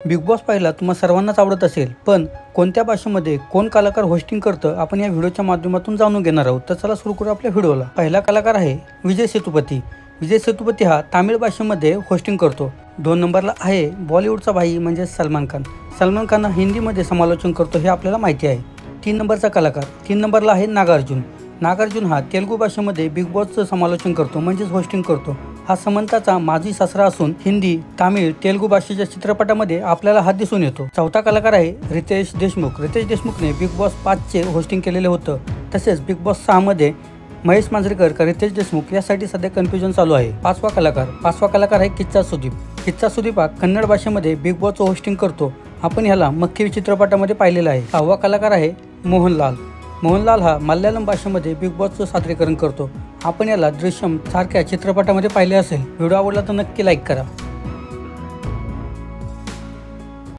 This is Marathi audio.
बिग बॉस पाहायला तुम्हा सर्वांनाच आवडत असेल, पण कोणत्या भाषेमध्ये कोण कलाकार होस्टिंग करतं आपण या व्हिडिओच्या माध्यमातून जाणून घेणार आहोत। तर चला सुरू करू आपल्या व्हिडिओला। पहिला कलाकार आहे विजय सेतुपती। विजय सेतुपती हा तामिळ भाषेमध्ये होस्टिंग करतो। 2 नंबरला आहे बॉलिवूडचा भाई म्हणजे सलमान खान। सलमान खान हिंदीमध्ये समालोचन करतो हे आपल्याला माहिती आहे। 3 नंबरचा कलाकार 3 नंबरला आहे नागार्जुन। नागार्जुन हा तेलुगू भाषेमध्ये बिग बॉसचं समालोचन करतो म्हणजेच होस्टिंग करतो। हा समंताचा माजी सासरा असून हिंदी, तामिळ, तेलुगू भाषेच्या चित्रपटामध्ये आपल्याला हा दिसून येतो। चौथा कलाकार आहे रितेश देशमुख। रितेश देशमुखने बिग बॉस 5चे होस्टिंग केलेले होतं। तसेच बिग बॉस 6 मध्ये महेश मांजरेकर का रितेश देशमुख यासाठी सध्या कन्फ्युजन चालू आहे। पाचवा कलाकार आहे किच्चा सुदीप। किच्चा सुदीप हा कन्नड भाषेमध्ये बिग बॉसचं होस्टिंग करतो। आपण ह्याला मक्की चित्रपटामध्ये पाहिलेला आहे। 6वा कलाकार आहे मोहनलाल। मोहनलाल हा मल्याळम भाषेमध्ये बिग बॉसचं सादरीकरण करतो। आपण याला दृश्यम सारख्या चित्रपटामध्ये पाहिले असेल। व्हिडिओ आवडला तर नक्की लाईक करा।